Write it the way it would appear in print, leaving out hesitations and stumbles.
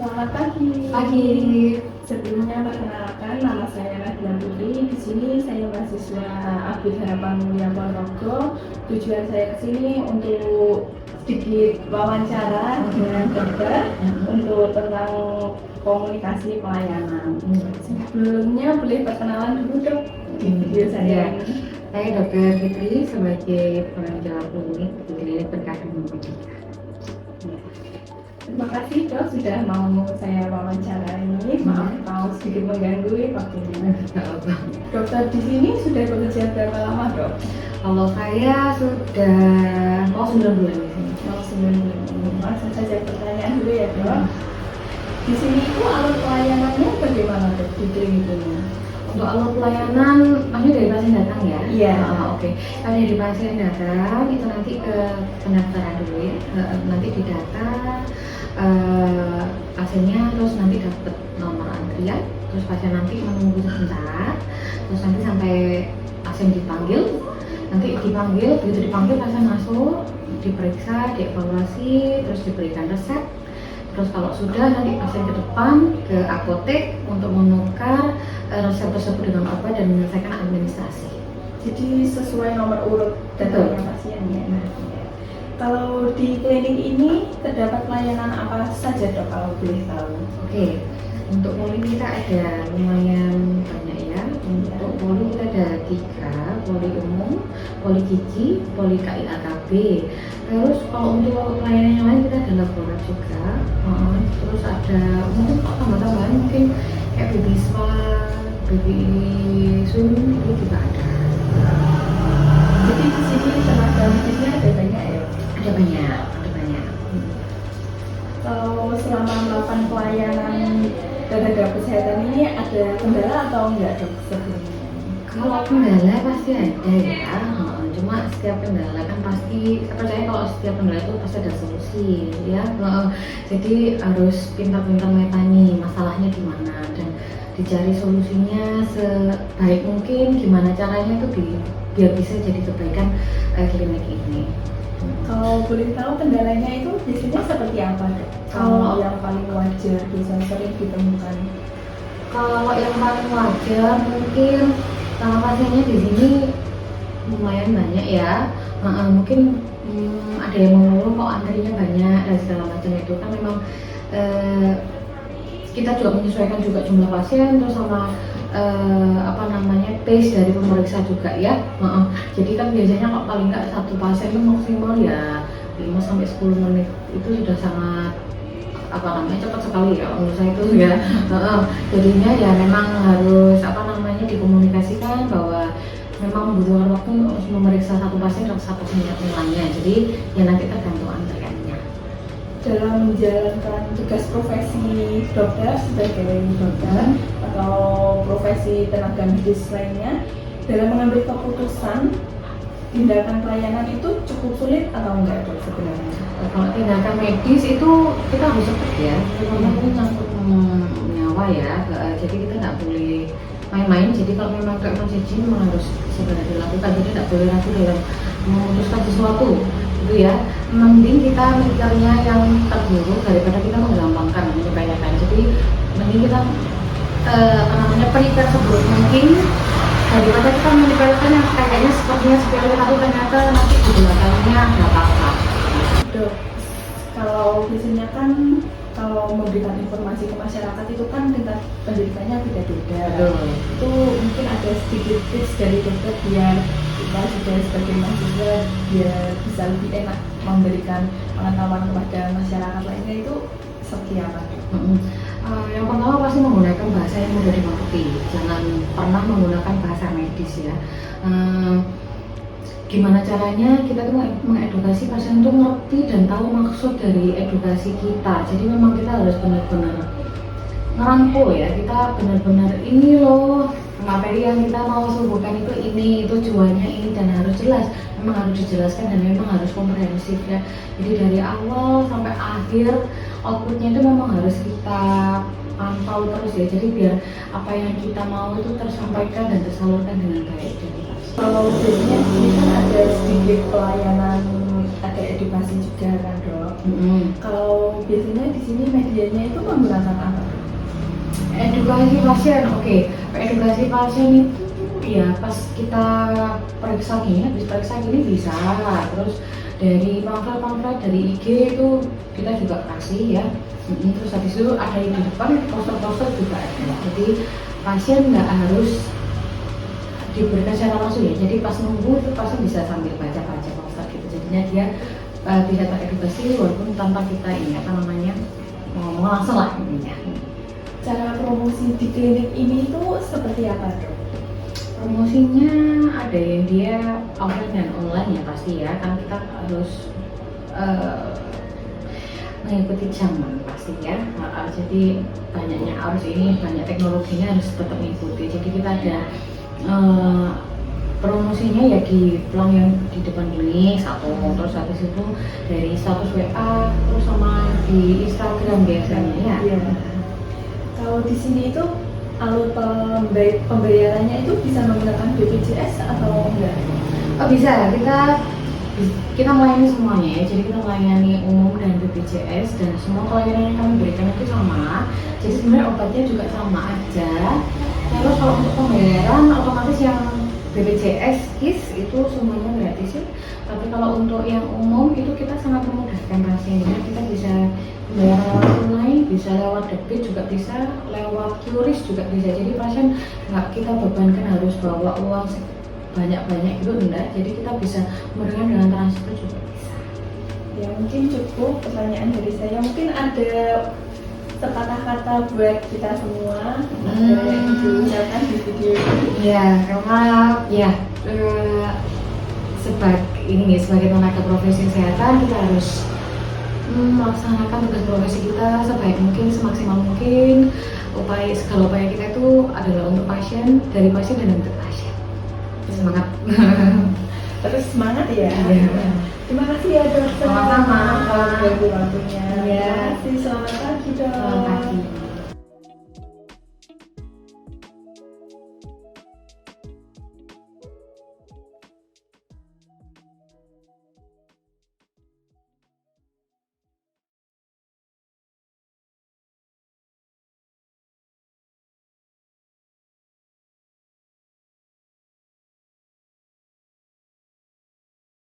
Selamat pagi. Pagi. Sebelumnya perkenalkan, nama saya Nabila Putri. Di sini saya mahasiswa Abid Harapan Mulia Ponorogo. Tujuan saya ke sini untuk sedikit wawancara dengan dokter untuk tentang komunikasi pelayanan. Sebelumnya boleh perkenalan dulu dok di video saya ini. Saya Dr. Fitri sebagai pengajar klinik di Klinik Berkah Medika. Terima kasih dok sudah mau saya wawancara ini. Maaf kalau sedikit mengganggu waktunya. Dokter di sini sudah bekerja berapa lama dok? Kalau saya sudah 9 bulan di sini. Mau 9 bulan. Langsung saja pertanyaan dulu ya dok. Di sini itu alur pelayanannya bagaimana dok di klinik ini? Untuk alur pelayanan, maksudnya dari pasien datang ya? Iya. Oke. Kalau dari pasien datang itu nanti ke pendaftaran dulu ya. Nanti didata pasiennya, terus nanti dapat nomor antrian, terus pasien nanti menunggu sebentar, terus nanti sampai pasien dipanggil. Nanti dipanggil, begitu dipanggil pasien masuk, diperiksa, dievaluasi, terus diberikan resep. Terus kalau sudah nanti pasien ke depan ke apotek untuk menukar resep tersebut dengan obat dan menyelesaikan administrasi. Jadi sesuai nomor urut datanya pasiennya. Kalau di klinik ini terdapat pelayanan apa saja dok kalau boleh tahu? Oke, untuk poli kita ada lumayan banyak ya. Untuk poli kita ada 3, poli umum, poli gigi, poli KIAKB. Terus kalau untuk pelayanan yang lain kita ada laborat juga. Terus ada mungkin tambah-tambahan mungkin kayak baby spa, baby swim itu juga ada. Jadi di sini tenaga medisnya ada banyak ya? Ada banyak. Kalau selama melakukan pelayanan tenaga kesehatan ini ada kendala atau enggak dok sebelumnya? Kalau kendala pasti ada ya, cuma setiap kendala kan pasti, saya percaya kalau setiap kendala itu pasti ada solusi ya. Jadi harus pintar-pintar metani masalahnya di mana dan dicari solusinya sebaik mungkin, gimana caranya itu biar bisa jadi kebaikan klinik ini. Kalau boleh tahu kendalanya itu biasanya seperti apa dok? Kalau yang paling wajar biasanya sering ditemukan? Kalau yang paling wajar mungkin sama pasiennya di sini lumayan banyak ya. Mungkin ada yang mengeluh kok antrinya banyak dan segala macam itu kan memang kita juga menyesuaikan juga jumlah pasien terus sama pace dari pemeriksa juga ya. Jadi kan biasanya kalau paling nggak satu pasien itu maksimal ya 5-10 menit itu sudah sangat cepat sekali ya menurut saya itu ya. Jadinya ya memang harus dikomunikasikan bahwa memang membutuhkan waktu untuk memeriksa satu pasien dalam satu nilainya. Jadi ya nanti tergantung antriannya. Dalam menjalankan tugas profesi dokter sebagai dokter atau profesi tenaga medis lainnya, dalam mengambil keputusan tindakan pelayanan itu cukup sulit atau enggak dok sebenarnya? Kalau tindakan medis itu kita harus cepat ya, karena ini nyangkut nyawa ya, jadi kita nggak boleh main-main. Jadi kalau memang kayak emergency memang harus segera dilakukan, jadi nggak boleh ragu dalam memutuskan sesuatu gitu ya. Mending kita mikirnya yang terburuk daripada kita menggampangkan menyebanyakan. Jadi mending kita prepare seburuk mungkin daripada kita menyebarkan yang kayaknya sepertinya sepele tapi ternyata nanti di belakangnya nggak apa-apa. Dok, kalau biasanya kan kalau memberikan informasi ke masyarakat itu kan tingkat pendidikannya beda-beda. Itu mungkin ada sedikit tips dari dokter biar kita juga sebagai mahasiswa biar bisa lebih enak memberikan pengetahuan kepada masyarakat lainnya itu seperti apa? Yang pertama pasti menggunakan bahasa yang mudah dimengerti, jangan pernah menggunakan bahasa medis ya. Gimana caranya kita tuh mengedukasi pasien itu ngerti dan tahu maksud dari edukasi kita. Jadi memang kita harus benar-benar ngerangkul ya, kita benar-benar ini loh materi yang kita mau suguhkan itu tujuannya ini dan harus jelas, memang harus dijelaskan dan memang harus komprehensif ya. Jadi dari awal sampai akhir outputnya itu memang harus kita pantau terus ya. Jadi biar apa yang kita mau itu tersampaikan dan tersalurkan dengan baik dari pasien. Kalau biasanya di sini kan ada sedikit pelayanan, ada edukasi juga kan dok. Kalau biasanya di sini medianya itu menggunakan apa dok? Edukasi pasien, oke. Edukasi pasien itu ya pas kita periksa gini, habis periksa gini bisa. Terus dari pamflet dari IG itu kita juga kasih ya. Terus habis itu ada di depan poster-poster juga ada. Jadi pasien nggak harus diberikan secara langsung ya. Jadi pas nunggu itu pasien bisa sambil baca-baca poster gitu. Jadinya dia bisa teredukasi walaupun tanpa kita ini apa namanya ngomong langsung lah intinya. Cara promosi di klinik ini itu seperti apa dok? Promosinya ada yang dia offline dan online ya pasti ya, kan kita harus mengikuti zaman pasti ya. Jadi banyaknya arus ini, banyak teknologinya harus tetap mengikuti. Jadi kita ada promosinya ya di pelang yang di depan ini satu, terus habis itu dari status WA, terus sama di Instagram biasanya ya. Iya. Kalau di sini itu alur pembayarannya itu bisa menggunakan BPJS atau enggak? Oh bisa, kita melayani semuanya ya. Jadi kita melayani umum dan BPJS dan semua pelayanan yang kami berikan itu sama. Jadi sebenarnya obatnya juga sama aja. Terus kalau untuk pembayaran otomatis yang BPJS KIS itu semuanya gratis ya. Tapi kalau untuk yang umum itu kita sangat memudahkan pasiennya. Kita bisa bayar lewat tunai, bisa lewat debit juga bisa, lewat QRIS juga bisa. Jadi pasien nggak kita bebankan harus bawa uang banyak-banyak gitu enggak. Jadi kita bisa memberikan dengan transfer juga bisa. Ya mungkin cukup pertanyaan dari saya. Mungkin ada sepatah kata buat kita semua ada yang diucapkan di video ini. Ya, karena ya sebagai tenaga profesi kesehatan kita harus melaksanakan tugas profesi kita sebaik mungkin, semaksimal mungkin. Segala upaya kita itu adalah untuk pasien, dari pasien dan untuk pasien. Semangat. Terus semangat ya. Iya. Terima kasih ya dokter. Sama-sama. Waktunya. Iya. Terima kasih. Selamat pagi dok. Selamat pagi.